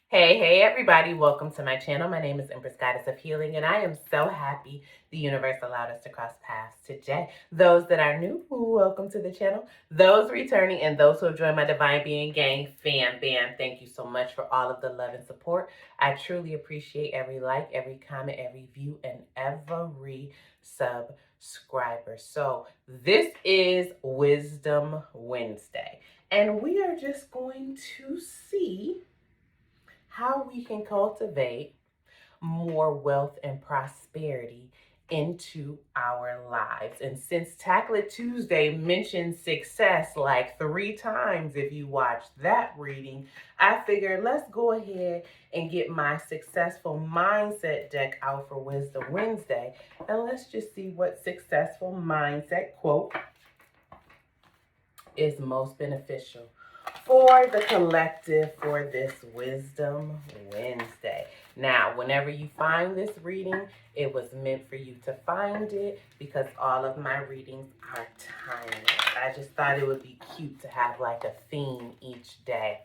Hey everybody, welcome to my channel. My name is Empress Goddess of Healing, and I am so happy the universe allowed us to cross paths today. Those that are new, welcome to the channel. Those returning and those who have joined my Divine Being Gang, fam, thank you so much for all of the love and support. I truly appreciate every like, every comment, every view, and every subscriber. So this is Wisdom Wednesday, and we are just going to see how we can cultivate more wealth and prosperity into our lives. And since Tackle It Tuesday mentioned success like 3 times if you watched that reading, I figured let's go ahead and get my successful mindset deck out for Wisdom Wednesday. And let's just see what successful mindset quote is most beneficial for the collective for this Wisdom Wednesday. Now, whenever you find this reading, it was meant for you to find it because all of my readings are timeless. I just thought it would be cute to have like a theme each day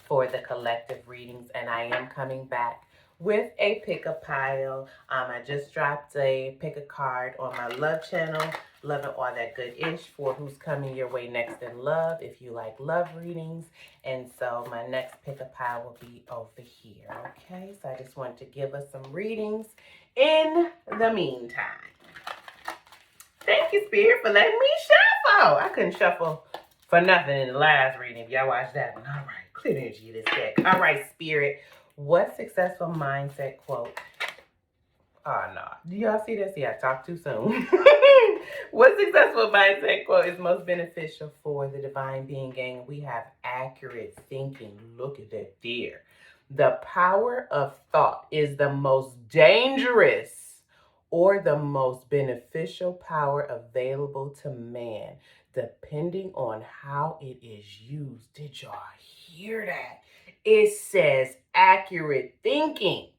for the collective readings, and I am coming back with a pick a pile. I just dropped a pick a card on my love channel, Love and All That Good-ish, for who's coming your way next in love if you like love readings. And so my next pick a pile will be over here. Okay, so I just wanted to give us some readings in the meantime. Thank you, Spirit, for letting me shuffle. I couldn't shuffle for nothing in the last reading. If y'all watched that one. All right, clear the energy of this deck. All right, Spirit, what successful mindset quote? Oh, no. Do y'all see this? Yeah, I talked too soon. What successful mindset quote is most beneficial for the Divine Being Gang? We have accurate thinking. Look at that there. The power of thought is the most dangerous or the most beneficial power available to man, depending on how it is used. Did y'all hear that? It says accurate thinking.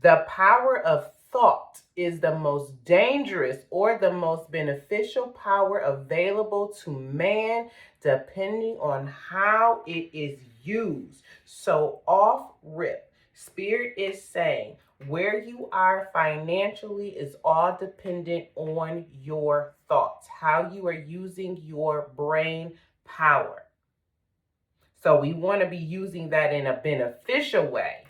The power of thought is the most dangerous or the most beneficial power available to man, depending on how it is used. So off rip, Spirit is saying where you are financially is all dependent on your thoughts, how you are using your brain power. So we want to be using that in a beneficial way,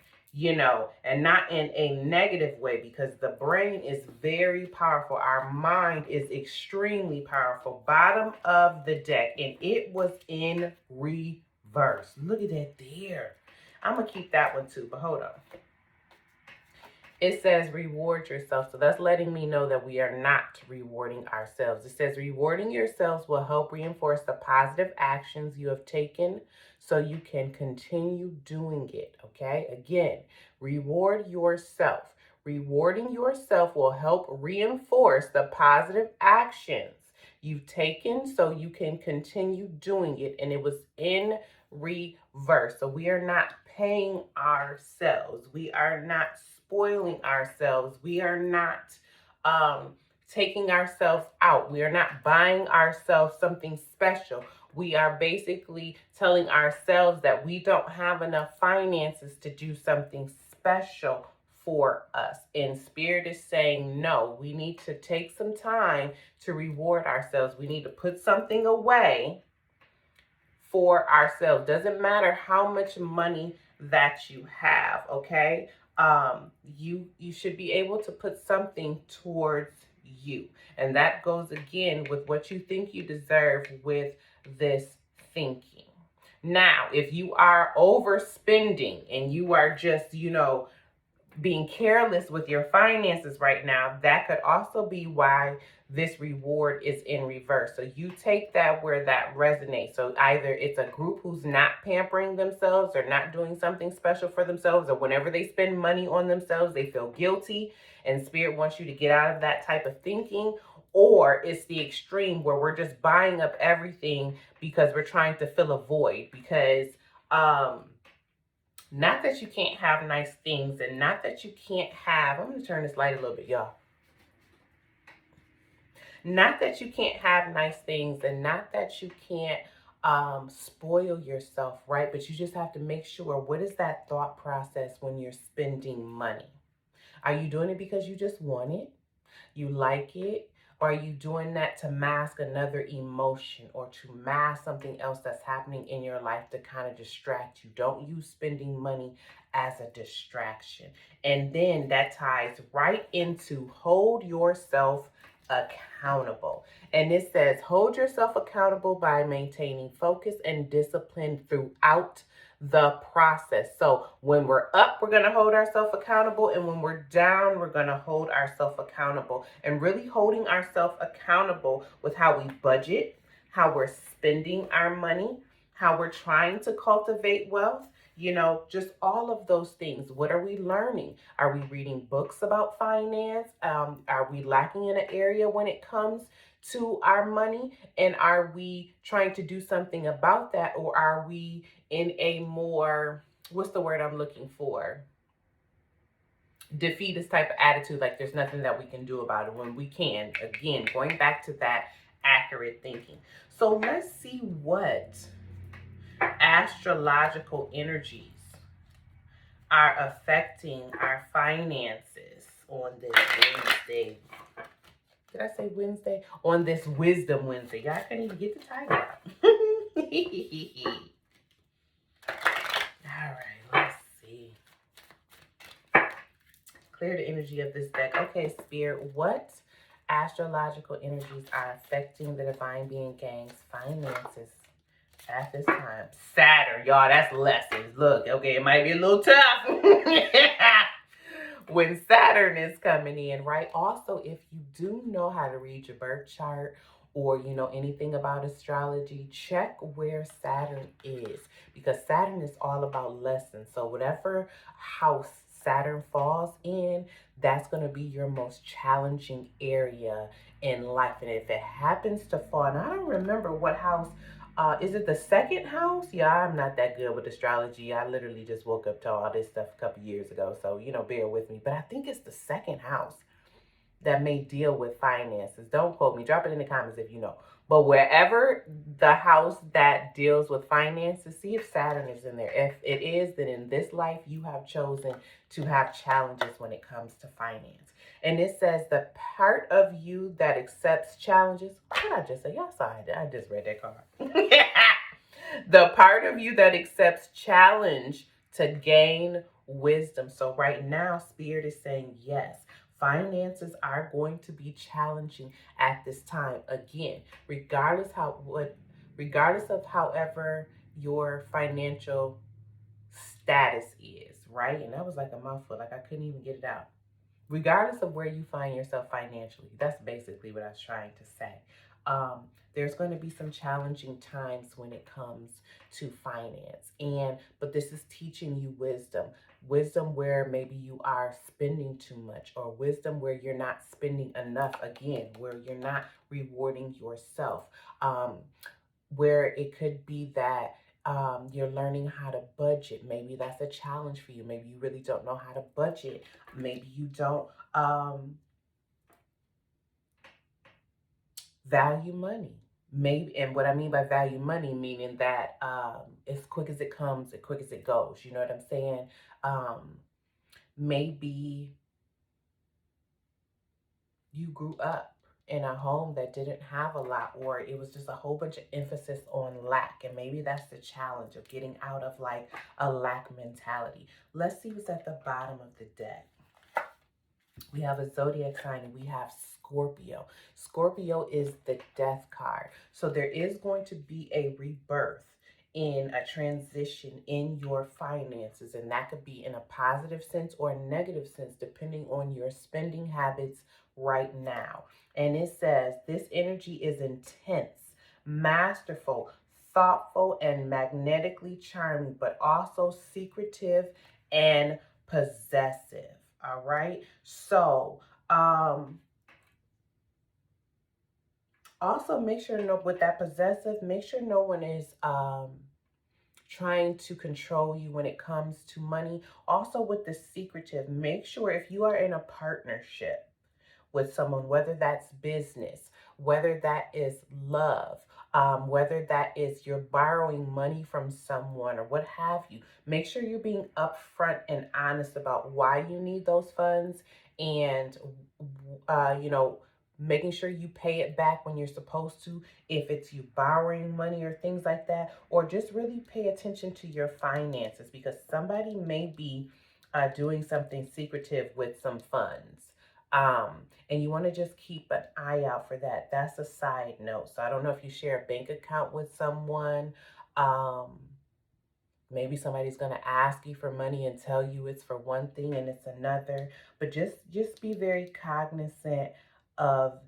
and not in a negative way, because the brain is very powerful. Our mind is extremely powerful. Bottom of the deck, and it was in reverse. Look at that there. I'm going to keep that one too, but hold on. It says reward yourself. So that's letting me know that we are not rewarding ourselves. It says rewarding yourselves will help reinforce the positive actions you have taken so you can continue doing it. Okay? Again, reward yourself. Rewarding yourself will help reinforce the positive actions you've taken so you can continue doing it. And it was in reverse. So we are not paying ourselves. We are not spoiling ourselves. We are not taking ourselves out. We are not buying ourselves something special. We are basically telling ourselves that we don't have enough finances to do something special for us. And Spirit is saying, no, we need to take some time to reward ourselves. We need to put something away for ourselves. Doesn't matter how much money that you have, okay? You should be able to put something towards you. And that goes again with what you think you deserve with this thinking. Now, if you are overspending and you are just, being careless with your finances right now, that could also be why this reward is in reverse. So you take that where that resonates. So either it's a group who's not pampering themselves or not doing something special for themselves, or whenever they spend money on themselves, they feel guilty, and Spirit wants you to get out of that type of thinking. Or it's the extreme where we're just buying up everything because we're trying to fill a void. Because not that you can't have nice things, and not that you can't have, I'm going to turn this light a little bit, y'all. Not that you can't have nice things, and not that you can't spoil yourself, right? But you just have to make sure, what is that thought process when you're spending money? Are you doing it because you just want it? You like it? Or are you doing that to mask another emotion or to mask something else that's happening in your life to kind of distract you? Don't use spending money as a distraction. And then that ties right into hold yourself accountable. And it says, hold yourself accountable by maintaining focus and discipline throughout the process. So when we're up, we're going to hold ourselves accountable. And when we're down, we're going to hold ourselves accountable. And really holding ourselves accountable with how we budget, how we're spending our money, how we're trying to cultivate wealth, you know, just all of those things. What are we learning? Are we reading books about finance? Are we lacking in an area when it comes to our money? And are we trying to do something about that? Or are we in a more, what's the word I'm looking for? Defeatist type of attitude, like there's nothing that we can do about it, when we can. Again, going back to that accurate thinking. So let's see what astrological energies are affecting our finances on this Wednesday. Did I say Wednesday? On this Wisdom Wednesday. Y'all couldn't even get the title out. All right, let's see. Clear the energy of this deck. Okay, Spirit, what astrological energies are affecting the Divine Being Gang's finances at this time? Saturn, y'all, that's lessons. Look, okay, it might be a little tough when Saturn is coming in, right? Also, if you do know how to read your birth chart, or you know anything about astrology, check where Saturn is, because Saturn is all about lessons. So whatever house Saturn falls in, that's going to be your most challenging area in life. And if it happens to fall, and I don't remember what house, is it the second house? Yeah, I'm not that good with astrology. I literally just woke up to all this stuff a couple years ago. So, you know, bear with me. But I think it's the second house that may deal with finances. Don't quote me. Drop it in the comments if you know. But wherever the house that deals with finances, see if Saturn is in there. If it is, then in this life, you have chosen to have challenges when it comes to finance. And it says the part of you that accepts challenges. What did I just say? Y'all saw it. I just read that card. The part of you that accepts challenge to gain wisdom. So right now, Spirit is saying yes. Finances are going to be challenging at this time. Again, regardless of however your financial status is, right? And that was like a mouthful, like I couldn't even get it out. Regardless of where you find yourself financially, that's basically what I was trying to say. There's going to be some challenging times when it comes to finance, but this is teaching you wisdom where maybe you are spending too much, or wisdom where you're not spending enough, again, where you're not rewarding yourself, where it could be that you're learning how to budget. Maybe that's a challenge for you. Maybe you really don't know how to budget. Maybe you don't value money. Maybe, and what I mean by value money, meaning that as quick as it comes, as quick as it goes. You know what I'm saying? Maybe you grew up in a home that didn't have a lot, or it was just a whole bunch of emphasis on lack. And maybe that's the challenge of getting out of like a lack mentality. Let's see what's at the bottom of the deck. We have a zodiac sign, and we have Scorpio. Scorpio is the death card. So there is going to be a rebirth, in a transition in your finances. And that could be in a positive sense or a negative sense, depending on your spending habits right now. And it says this energy is intense, masterful, thoughtful, and magnetically charming, but also secretive and possessive. All right. So, also make sure to know with that possessive, make sure no one is trying to control you when it comes to money. Also with the secretive, make sure if you are in a partnership with someone, whether that's business, whether that is love, whether that is you're borrowing money from someone or what have you. Make sure you're being upfront and honest about why you need those funds, and you know, making sure you pay it back when you're supposed to, if it's you borrowing money or things like that, or just really pay attention to your finances, because somebody may be doing something secretive with some funds. Um, and you want to just keep an eye out for that. That's a side note. So I don't know if you share a bank account with someone. Um, Maybe somebody's going to ask you for money and tell you it's for one thing and it's another. But just be very cognizant of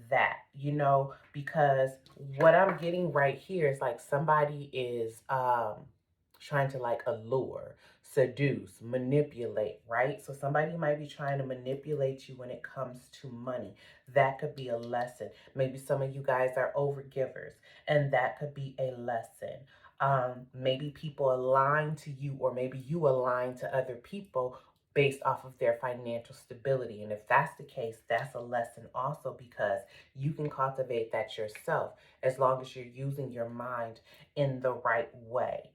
that, you know, because what I'm getting right here is like somebody is trying to like allure, seduce, manipulate, right? So somebody might be trying to manipulate you when it comes to money. That could be a lesson. Maybe some of you guys are overgivers, and that could be a lesson. Maybe people align to you, or maybe you align to other people based off of their financial stability. And if that's the case, that's a lesson also, because you can cultivate that yourself as long as you're using your mind in the right way.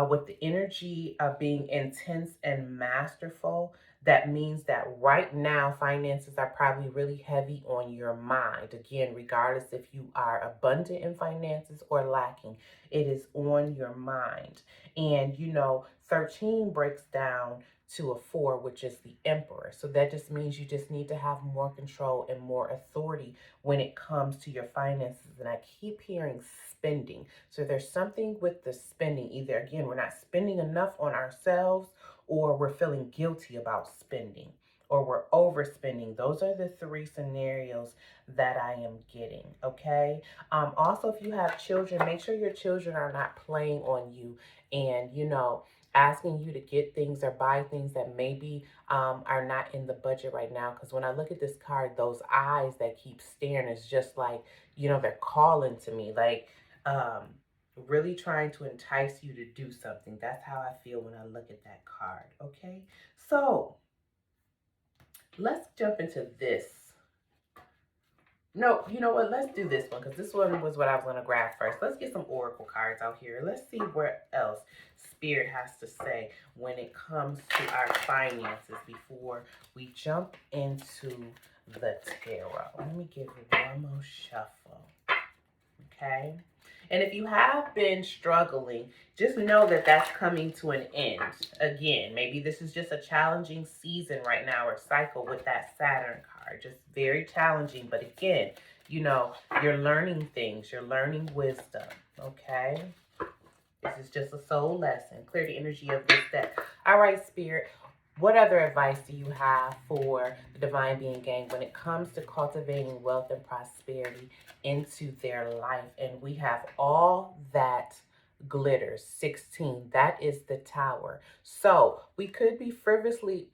With the energy of being intense and masterful, that means that right now finances are probably really heavy on your mind. Again, regardless if you are abundant in finances or lacking, it is on your mind. And you know, 13 breaks down to a 4, which is the Emperor. So that just means you just need to have more control and more authority when it comes to your finances. And I keep hearing spending. So there's something with the spending. Either, again, we're not spending enough on ourselves, or we're feeling guilty about spending, or we're overspending. Those are the 3 scenarios that I am getting, okay? Also, if you have children, make sure your children are not playing on you and, you know, asking you to get things or buy things that maybe are not in the budget right now. Because when I look at this card, those eyes that keep staring is just like, you know, they're calling to me, like really trying to entice you to do something. That's how I feel when I look at that card, okay? So let's jump into this. No, you know what? Let's do this one, because this one was what I was going to grab first. Let's get some oracle cards out here. Let's see what else Spirit has to say when it comes to our finances before we jump into the tarot. Let me give you one more shuffle. Okay? And if you have been struggling, just know that that's coming to an end. Again, maybe this is just a challenging season right now, or cycle with that Saturn card. Just very challenging. But again, you know, you're learning things. You're learning wisdom. Okay? This is just a soul lesson. Clear the energy of this deck. All right, Spirit. What other advice do you have for the Divine Being Gang when it comes to cultivating wealth and prosperity into their life? And we have all that glitters. 16, that is the Tower. So we could be frivolously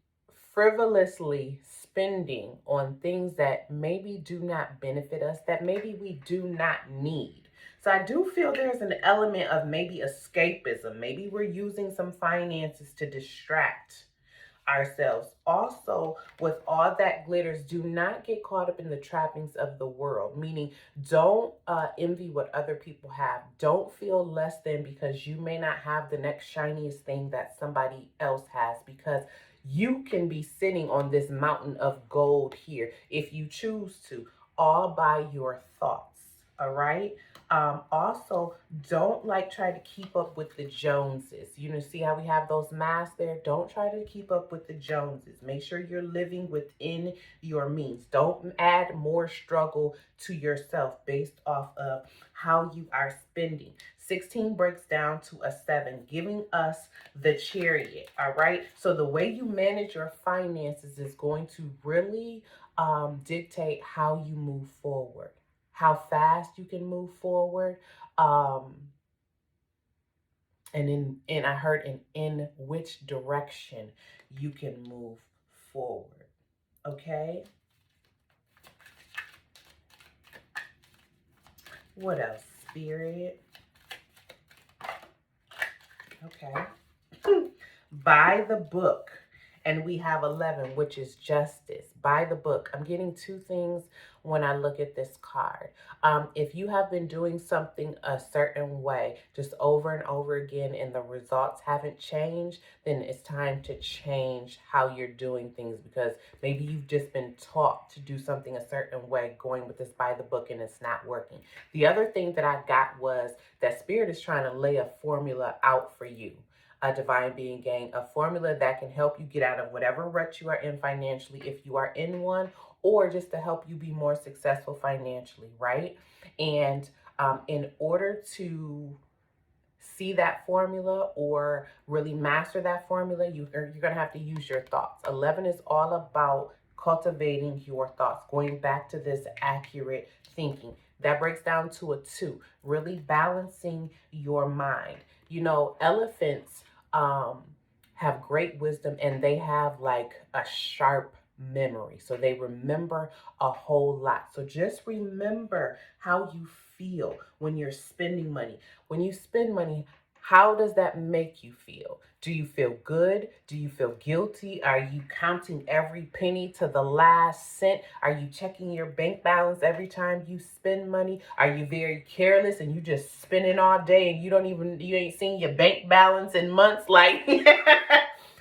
spending on things that maybe do not benefit us, that maybe we do not need. So I do feel there's an element of maybe escapism. Maybe we're using some finances to distract ourselves. Also, with all that glitters, do not get caught up in the trappings of the world, meaning don't envy what other people have. Don't feel less than because you may not have the next shiniest thing that somebody else has, because you can be sitting on this mountain of gold here if you choose to, all by your thoughts. All right. Also, don't like try to keep up with the Joneses. You know, see how we have those masks there? Don't try to keep up with the Joneses. Make sure you're living within your means. Don't add more struggle to yourself based off of how you are spending. 16 breaks down to a 7, giving us the Chariot. All right. So the way you manage your finances is going to really dictate how you move forward, how fast you can move forward, and I heard in which direction you can move forward. Okay. What else, Spirit? Okay. Buy the book And we have 11, which is justice. By the book. I'm getting two things when I look at this card. If you have been doing something a certain way, just over and over again, and the results haven't changed, then it's time to change how you're doing things, because maybe you've just been taught to do something a certain way, going with this by the book, and it's not working. The other thing that I got was that Spirit is trying to lay a formula out for you. A divine being gang, a formula that can help you get out of whatever rut you are in financially, if you are in one, or just to help you be more successful financially, right? And in order to see that formula or really master that formula, you're going to have to use your thoughts. 11 is all about cultivating your thoughts, going back to this accurate thinking. That breaks down to a 2, really balancing your mind. You know, elephants have great wisdom, and they have like a sharp memory. So they remember a whole lot. So just remember how you feel when you're spending money. When you spend money, how does that make you feel? Do you feel good? Do you feel guilty? Are you counting every penny to the last cent? Are you checking your bank balance every time you spend money? Are you very careless and you just spending all day and you ain't seen your bank balance in months? Like,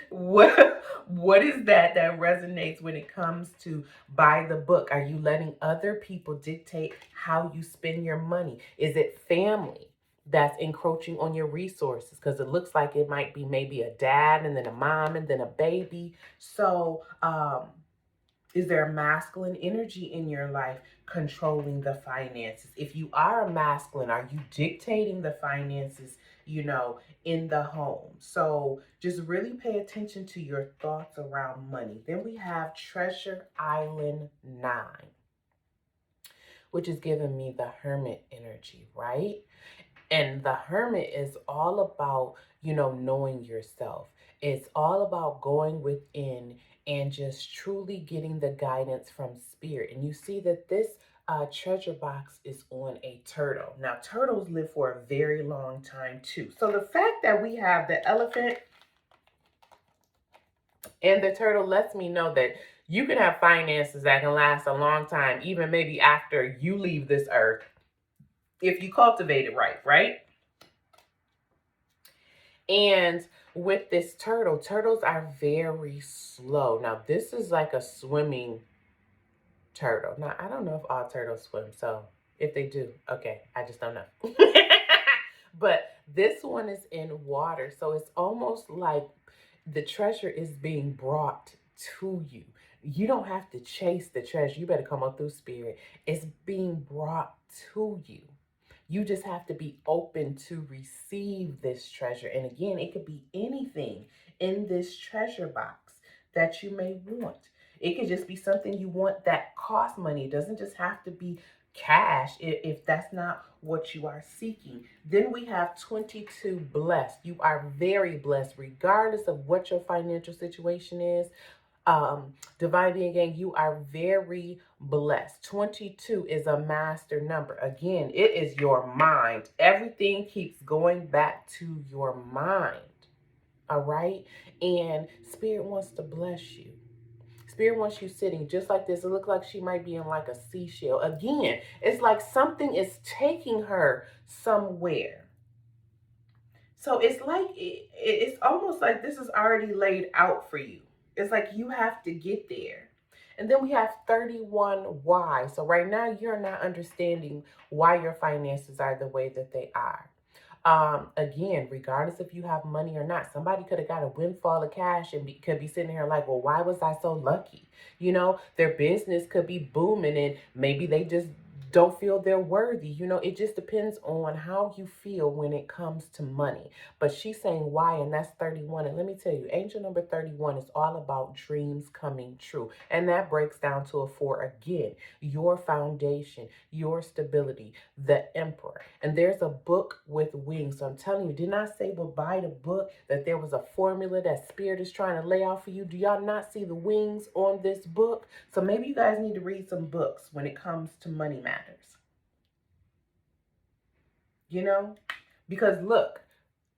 what is that resonates when it comes to buy the book? Are you letting other people dictate how you spend your money? Is it family that's encroaching on your resources? Because it looks like it might be maybe a dad and then a mom and then a baby. So is there a masculine energy in your life controlling the finances? If you are a masculine, are you dictating the finances, in the home? So just really pay attention to your thoughts around money. Then we have Treasure Island 9, which is giving me the Hermit energy, right? And the Hermit is all about, knowing yourself. It's all about going within and just truly getting the guidance from Spirit. And you see that this treasure box is on a turtle. Now, turtles live for a very long time too. So the fact that we have the elephant and the turtle lets me know that you can have finances that can last a long time, even maybe after you leave this earth, if you cultivate it right, right? And with this turtle, turtles are very slow. Now, this is like a swimming turtle. Now, I don't know if all turtles swim, so if they do, okay, I just don't know. But this one is in water, so it's almost like the treasure is being brought to you. You don't have to chase the treasure. You better come up through Spirit. It's being brought to you. You just have to be open to receive this treasure. And again, it could be anything in this treasure box that you may want. It could just be something you want that costs money. It doesn't just have to be cash if that's not what you are seeking. Then we have 22, blessed. You are very blessed, regardless of what your financial situation is. Divine Being Gang, you are very blessed. 22 is a master number. Again, it is your mind. Everything keeps going back to your mind. All right? And Spirit wants to bless you. Spirit wants you sitting just like this. It looks like she might be in like a seashell. Again, it's like something is taking her somewhere. So it's like, it's almost like this is already laid out for you. It's like you have to get there. And then we have 31 why. So right now you're not understanding why your finances are the way that they are. Again, regardless if you have money or not, somebody could have got a windfall of cash and could be sitting here like, well, why was I so lucky? Their business could be booming and maybe they just don't feel they're worthy. It just depends on how you feel when it comes to money. But she's saying why, and that's 31. And let me tell you, angel number 31 is all about dreams coming true. And that breaks down to a 4 again. Your foundation, your stability, the Emperor. And there's a book with wings. So I'm telling you, didn't I say, well, buy the book, that there was a formula that Spirit is trying to lay out for you? Do y'all not see the wings on this book? So maybe you guys need to read some books when it comes to money matters. Because look,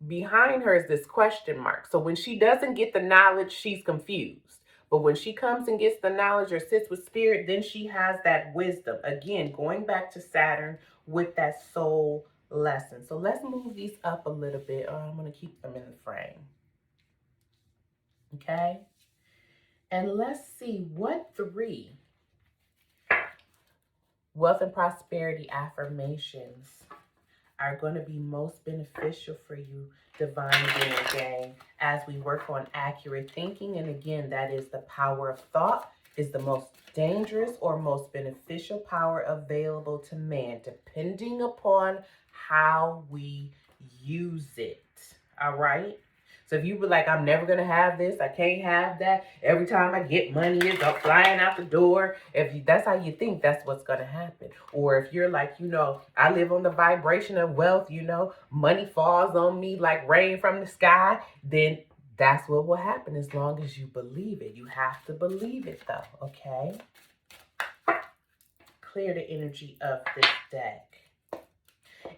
behind her is this question mark. So when she doesn't get the knowledge, she's confused. But when she comes and gets the knowledge or sits with spirit, then she has that wisdom. Again, going back to Saturn with that soul lesson. So let's move these up a little bit. Oh, I'm going to keep them in the frame. Okay? And let's see what 3 wealth and prosperity affirmations are going to be most beneficial for you, divine being gang, as we work on accurate thinking. And again, that is the power of thought is the most dangerous or most beneficial power available to man, depending upon how we use it. All right? So if you were like, I'm never going to have this, I can't have that, every time I get money, it's up flying out the door. That's how you think, that's what's going to happen. Or if you're like, I live on the vibration of wealth, money falls on me like rain from the sky, then that's what will happen as long as you believe it. You have to believe it though, okay? Clear the energy of this deck.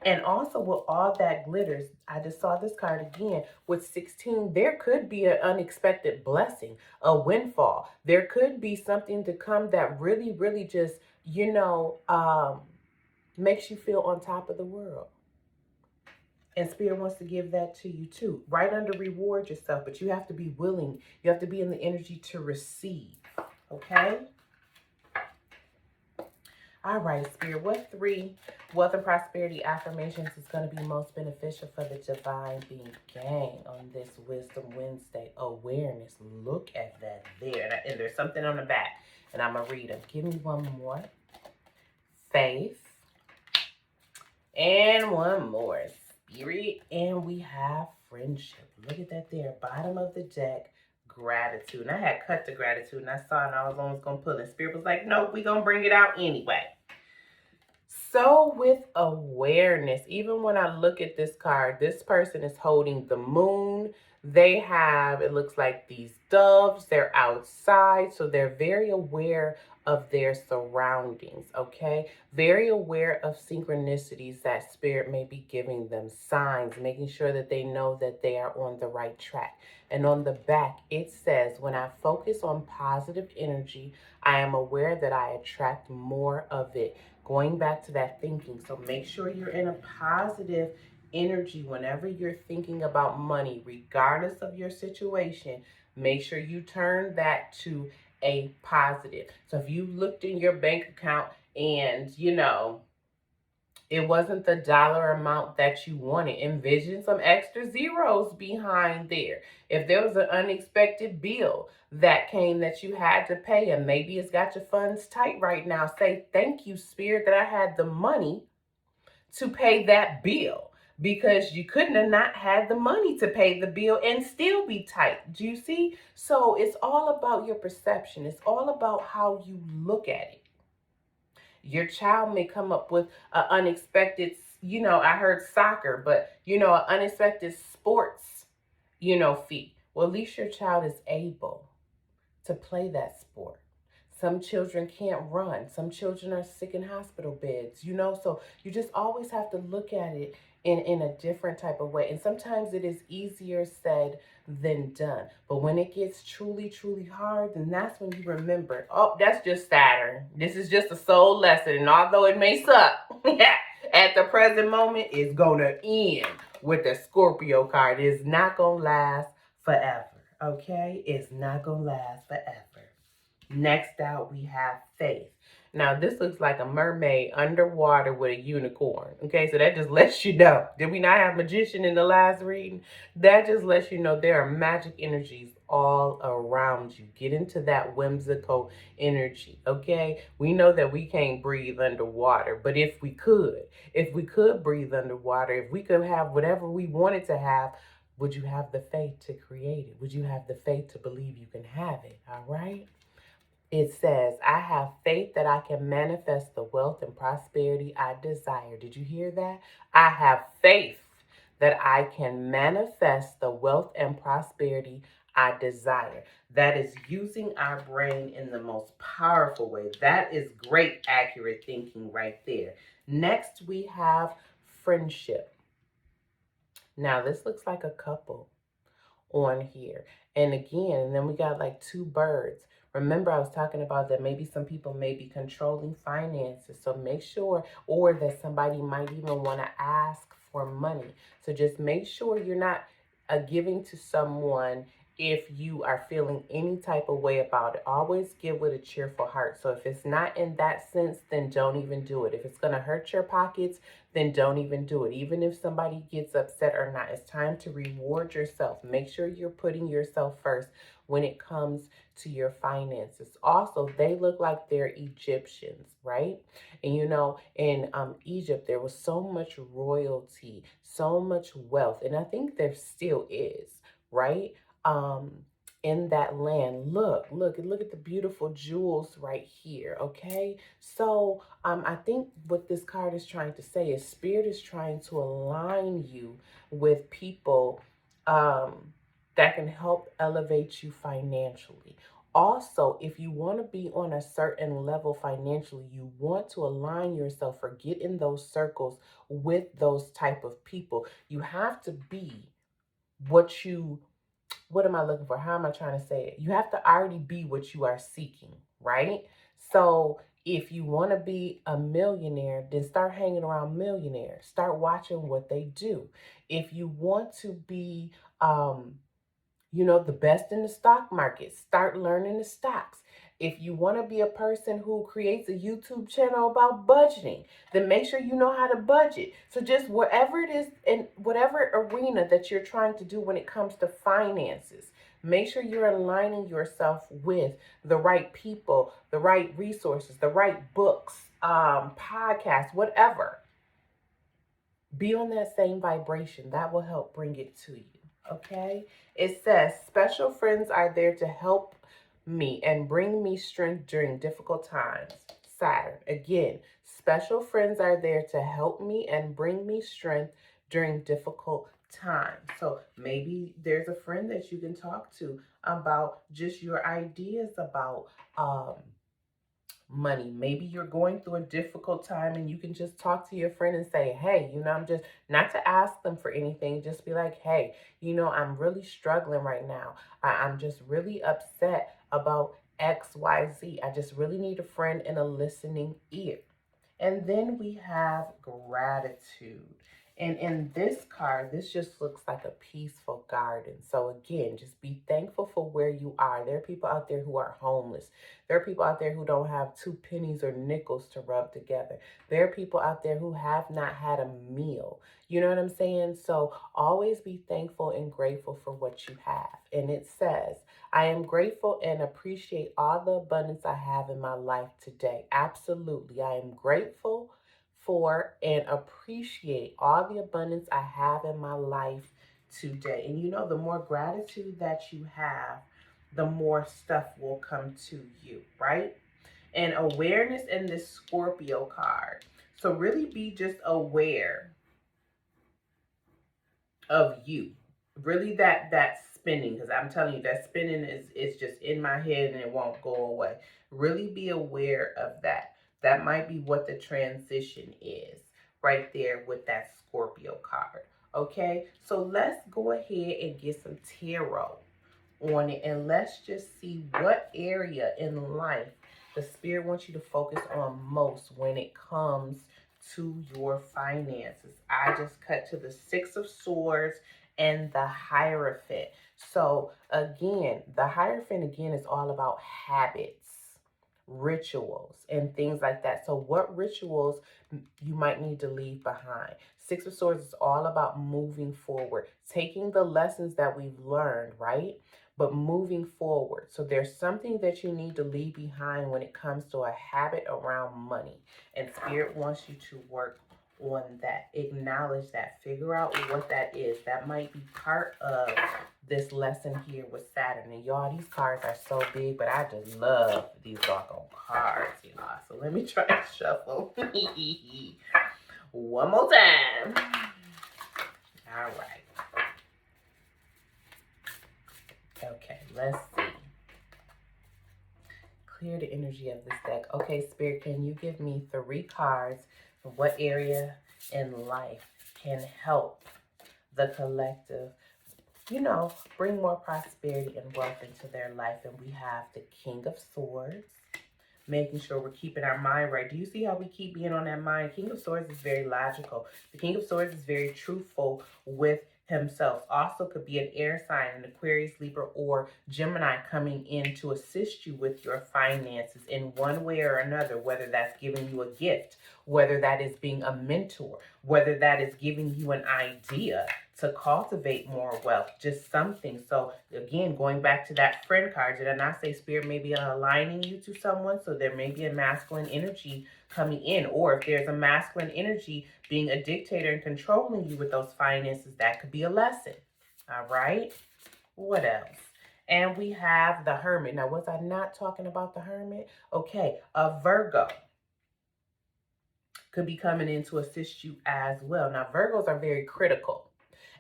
And also with all that glitters, I just saw this card again. With 16, there could be an unexpected blessing, a windfall. There could be something to come that really, really just, makes you feel on top of the world. And Spirit wants to give that to you too. Right under reward yourself, but you have to be willing. You have to be in the energy to receive, okay? All right, Spirit, what 3 wealth and prosperity affirmations is going to be most beneficial for the divine being gang on this Wisdom Wednesday? Awareness. Look at that there. And there's something on the back, and I'm going to read them. Give me one more. Faith. And one more. Spirit. And we have friendship. Look at that there. Bottom of the deck. Gratitude. And I had cut the gratitude and I saw it and I was almost going to pull it. Spirit was like, nope, we're going to bring it out anyway. So with awareness, even when I look at this card, this person is holding the moon. They have, it looks like these doves. They're outside. So they're very aware of their surroundings, okay? Very aware of synchronicities that Spirit may be giving them, signs, making sure that they know that they are on the right track. And on the back, it says, when I focus on positive energy, I am aware that I attract more of it. Going back to that thinking. So make sure you're in a positive energy whenever you're thinking about money, regardless of your situation. Make sure you turn that to a positive. So if you looked in your bank account and, it wasn't the dollar amount that you wanted, envision some extra zeros behind there. If there was an unexpected bill that came that you had to pay, and maybe it's got your funds tight right now, say, thank you, Spirit, that I had the money to pay that bill, because you couldn't have not had the money to pay the bill and still be tight. Do you see? So it's all about your perception. It's all about how you look at it. Your child may come up with an unexpected, I heard soccer, but, an unexpected sports, fee. Well, at least your child is able to play that sport. Some children can't run. Some children are sick in hospital beds, so you just always have to look at it in a different type of way. And sometimes it is easier said than done. But when it gets truly, truly hard, then that's when you remember, oh, that's just Saturn. This is just a soul lesson. And although it may suck, at the present moment, it's going to end with the Scorpio card. It's not going to last forever. Okay? It's not going to last forever. Next out, we have faith. Now, this looks like a mermaid underwater with a unicorn. Okay, so that just lets you know. Did we not have magician in the last reading? That just lets you know there are magic energies all around you. Get into that whimsical energy, okay? We know that we can't breathe underwater, but if we could breathe underwater, if we could have whatever we wanted to have, would you have the faith to create it? Would you have the faith to believe you can have it, all right? It says, I have faith that I can manifest the wealth and prosperity I desire. Did you hear that? I have faith that I can manifest the wealth and prosperity I desire. That is using our brain in the most powerful way. That is great, accurate thinking right there. Next, we have friendship. Now, this looks like a couple on here. And again, and then we got like two birds. Remember, I was talking about that maybe some people may be controlling finances. So make sure, or that somebody might even want to ask for money. So just make sure you're not giving to someone if you are feeling any type of way about it. Always give with a cheerful heart. So if it's not in that sense, then don't even do it. If it's going to hurt your pockets, then don't even do it. Even if somebody gets upset or not, it's time to reward yourself. Make sure you're putting yourself first when it comes to your finances. Also, they look like they're Egyptians, right? And you know, in Egypt, there was so much royalty, so much wealth, and I think there still is, right? Um, in that land. Look at the beautiful jewels right here, okay? So I think what this card is trying to say is Spirit is trying to align you with people that can help elevate you financially. Also, if you want to be on a certain level financially, you want to align yourself or get in those circles with those type of people. You have to be what am I looking for? How am I trying to say it? You have to already be what you are seeking, right? So if you want to be a millionaire, then start hanging around millionaires. Start watching what they do. If you want to be, the best in the stock market, start learning the stocks. If you want to be a person who creates a YouTube channel about budgeting, then make sure you know how to budget. So just whatever it is in whatever arena that you're trying to do when it comes to finances, make sure you're aligning yourself with the right people, the right resources, the right books, podcasts, whatever. Be on that same vibration. That will help bring it to you. Okay? It says, special friends are there to help me and bring me strength during difficult times. Saturn. Again, special friends are there to help me and bring me strength during difficult times. So maybe there's a friend that you can talk to about just your ideas about money. Maybe you're going through a difficult time and you can just talk to your friend and say, hey, I'm just, not to ask them for anything, just be like, hey, I'm really struggling right now. I'm just really upset about XYZ. I just really need a friend and a listening ear. And then we have gratitude. And in this card, this just looks like a peaceful garden. So again, just be thankful for where you are. There are people out there who are homeless. There are people out there who don't have 2 pennies or nickels to rub together. There are people out there who have not had a meal. You know what I'm saying? So always be thankful and grateful for what you have. And it says, I am grateful and appreciate all the abundance I have in my life today. Absolutely. I am grateful for and appreciate all the abundance I have in my life today. And the more gratitude that you have, the more stuff will come to you, right? And awareness in this Scorpio card. So really be just aware of you. Really that spinning, because I'm telling you that spinning is just in my head and it won't go away. Really be aware of that. That might be what the transition is right there with that Scorpio card. Okay, so let's go ahead and get some tarot on it, and let's just see what area in life the Spirit wants you to focus on most when it comes to your finances. I just cut to the 6 of Swords and the Hierophant. So again, the Hierophant again is all about habits, rituals, and things like that. So what rituals you might need to leave behind? 6 of Swords is all about moving forward, taking the lessons that we've learned, right? But moving forward. So there's something that you need to leave behind when it comes to a habit around money. And Spirit wants you to work on that. Acknowledge that. Figure out what that is. That might be part of this lesson here with Saturn. And y'all, these cards are so big, but I just love these doggone cards, y'all. So let me try to shuffle. One more time. All right. Okay, let's see. Clear the energy of this deck. Okay, Spirit, can you give me 3 cards? What area in life can help the collective, bring more prosperity and wealth into their life. And we have the King of Swords, making sure we're keeping our mind right. Do you see how we keep being on that mind? King of Swords is very logical. The King of Swords is very truthful with himself. Also could be an air sign, an Aquarius, Libra, or Gemini coming in to assist you with your finances in one way or another, whether that's giving you a gift, whether that is being a mentor, whether that is giving you an idea to cultivate more wealth, just something. So again, going back to that friend card, did I not say Spirit may be aligning you to someone? So there may be a masculine energy coming in, or if there's a masculine energy being a dictator and controlling you with those finances, that could be a lesson. All right. What else? And we have the Hermit. Now, was I not talking about the Hermit? Okay, a Virgo could be coming in to assist you as well. Now, Virgos are very critical.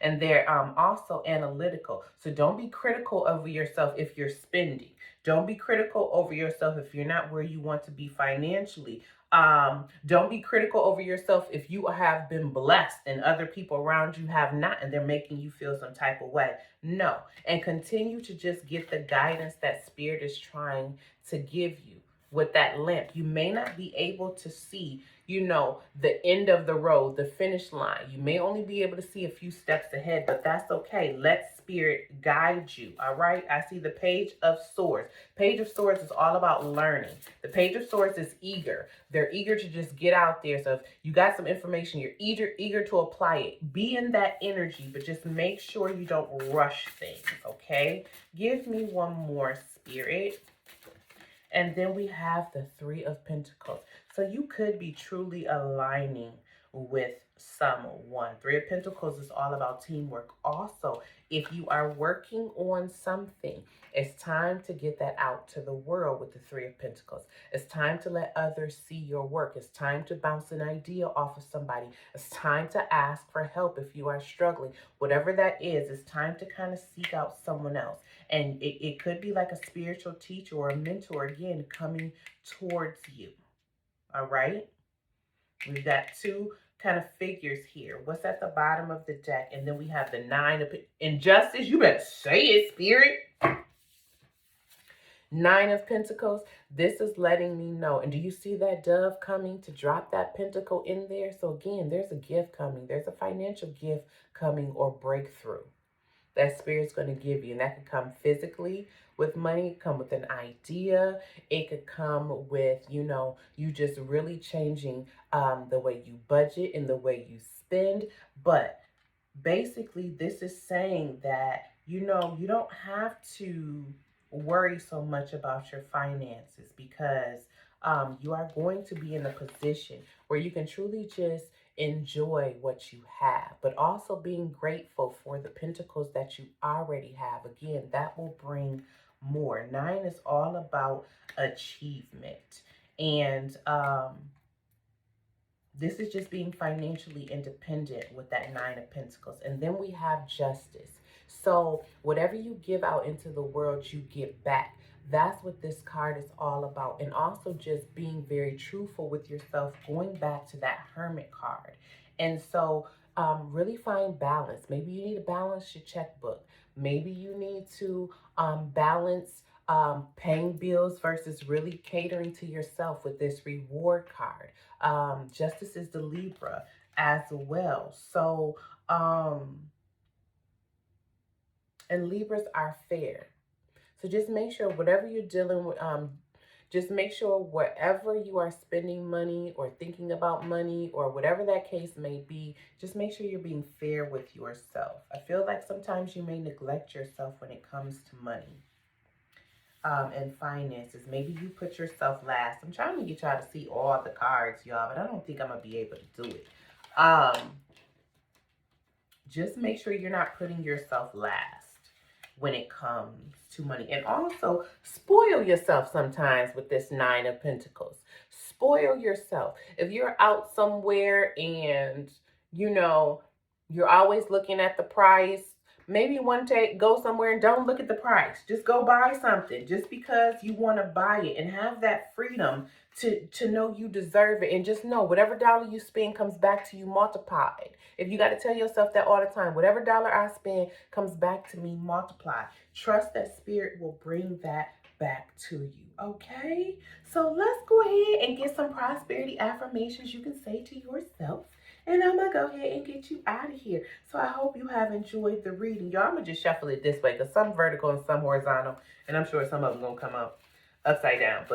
And they're also analytical. So don't be critical over yourself if you're spending. Don't be critical over yourself if you're not where you want to be financially. Don't be critical over yourself if you have been blessed and other people around you have not, and they're making you feel some type of way. No. And continue to just get the guidance that Spirit is trying to give you with that lamp. You may not be able to see the end of the road, the finish line. You may only be able to see a few steps ahead, but that's okay. Let Spirit guide you, all right? I see the Page of Swords. Page of Swords is all about learning. The Page of Swords is eager. They're eager to just get out there. So if you got some information, you're eager to apply it. Be in that energy, but just make sure you don't rush things, okay? Give me one more, Spirit. And then we have the Three of Pentacles. So you could be truly aligning with someone. Three of Pentacles is all about teamwork. Also, if you are working on something, it's time to get that out to the world with the Three of Pentacles. It's time to let others see your work. It's time to bounce an idea off of somebody. It's time to ask for help if you are struggling. Whatever that is, it's time to kind of seek out someone else. And it could be like a spiritual teacher or a mentor, again, coming towards you. All right? We've got two kind of figures here. What's at the bottom of the deck? And then we have the Nine of Injustice. You better say it, Spirit. Nine of Pentacles. This is letting me know. And do you see that dove coming to drop that pentacle in there? So again, there's a gift coming. There's a financial gift coming or breakthrough that Spirit's going to give you. And that could come physically with money, come with an idea. It could come with, you just really changing the way you budget and the way you spend. But basically, this is saying that, you don't have to worry so much about your finances, because you are going to be in a position where you can truly just enjoy what you have, but also being grateful for the pentacles that you already have. Again, that will bring more. Nine is all about achievement. And this is just being financially independent with that Nine of Pentacles. And then we have Justice. So whatever you give out into the world, you give back. That's what this card is all about. And also just being very truthful with yourself, going back to that Hermit card. And so really find balance. Maybe you need to balance your checkbook. Maybe you need to balance paying bills versus really catering to yourself with this reward card. Justice is the Libra as well. So, and Libras are fair. So just make sure whatever you're dealing with, just make sure wherever you are spending money or thinking about money or whatever that case may be, just make sure you're being fair with yourself. I feel like sometimes you may neglect yourself when it comes to money and finances. Maybe you put yourself last. I'm trying to get y'all to see all the cards, y'all, but I don't think I'm going to be able to do it. Just make sure you're not putting yourself last when it comes to money. And also spoil yourself sometimes with this Nine of Pentacles. Spoil yourself. If you're out somewhere and, you're always looking at the price, Maybe one day go somewhere and don't look at the price. Just go buy something just because you want to buy it, and have that freedom to know you deserve it, and just know whatever dollar you spend comes back to you multiplied. If you got to tell yourself that all the time, whatever dollar I spend comes back to me multiplied. Trust that spirit will bring that back to you. Okay? So let's go ahead and get some prosperity affirmations you can say to yourself. And I'm going to go ahead and get you out of here. So I hope you have enjoyed the reading. Y'all, I'm going to just shuffle it this way because some vertical and some horizontal. And I'm sure some of them going to come up upside down.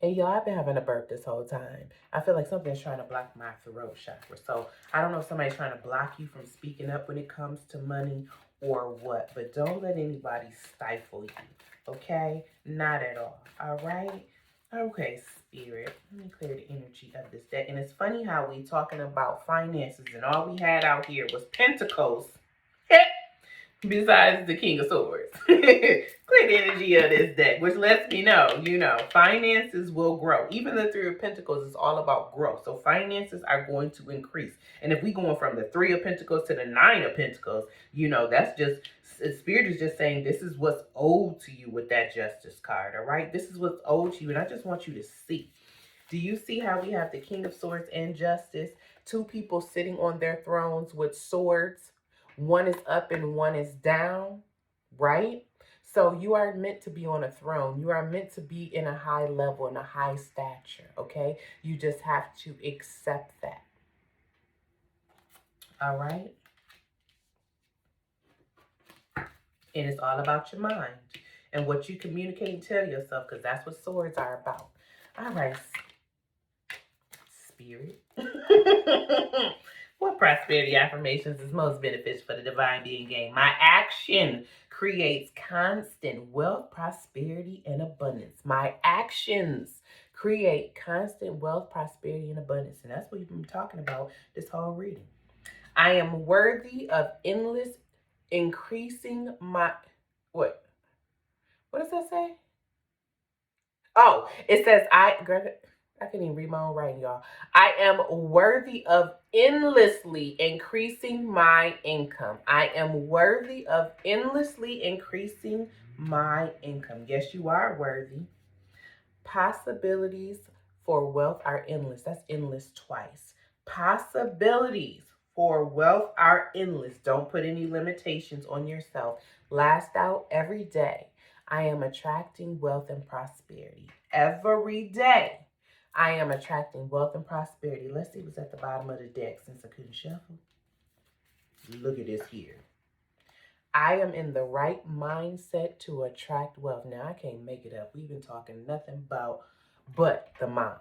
And y'all, I've been having a burp this whole time. I feel like something's trying to block my throat chakra. So I don't know if somebody's trying to block you from speaking up when it comes to money or what. But don't let anybody stifle you. Okay? Not at all. All right? Okay, spirit. Let me clear the energy of this deck. And it's funny how we talking about finances and all we had out here was pentacles. Besides the King of Swords. Clear the energy of this deck, which lets me know, finances will grow. Even the Three of Pentacles is all about growth. So finances are going to increase. And if we going from the Three of Pentacles to the Nine of Pentacles, that's just, Spirit is just saying this is what's owed to you with that Justice card, all right? This is what's owed to you, and I just want you to see. Do you see how we have the King of Swords and Justice? Two people sitting on their thrones with swords. One is up and one is down, right? So you are meant to be on a throne. You are meant to be in a high level, in a high stature, okay? You just have to accept that. All right? And it's all about your mind and what you communicate and tell yourself, because that's what swords are about. All right, Spirit. What prosperity affirmations is most beneficial for the divine being gained? My action creates constant wealth, prosperity, and abundance. My actions create constant wealth, prosperity, and abundance. And that's what we've been talking about this whole reading. I am worthy of endless increasing my... What does that say? Oh, it says I can't even read my own writing, y'all. I am worthy of endlessly increasing my income. I am worthy of endlessly increasing my income. Yes, you are worthy. Possibilities for wealth are endless. That's endless twice. Possibilities for wealth are endless. Don't put any limitations on yourself. Last out every day. I am attracting wealth and prosperity. Every day, I am attracting wealth and prosperity. Let's see what's at the bottom of the deck since I couldn't shuffle. Look at this here. I am in the right mindset to attract wealth. Now, I can't make it up. We've been talking nothing about but the mind.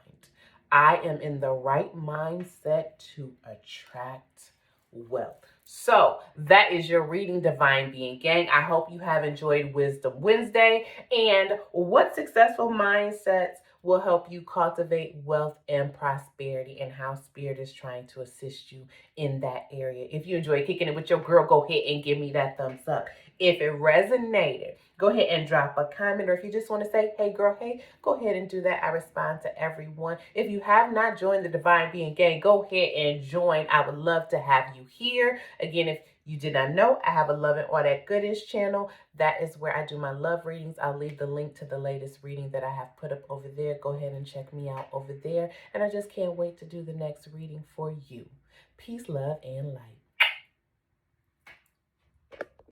I am in the right mindset to attract wealth. So that is your reading, Divine Being Gang. I hope you have enjoyed Wisdom Wednesday. And what successful mindsets will help you cultivate wealth and prosperity, and how Spirit is trying to assist you in that area. If you enjoy kicking it with your girl, go ahead and give me that thumbs up. If it resonated, go ahead and drop a comment. Or if you just want to say, hey girl, hey, go ahead and do that. I respond to everyone. If you have not joined the Divine Being Gang, go ahead and join. I would love to have you here. Again, if you did not know, I have a Love and All That Goodish channel. That is where I do my love readings. I'll leave the link to the latest reading that I have put up over there. Go ahead and check me out over there. And I just can't wait to do the next reading for you. Peace, love, and light.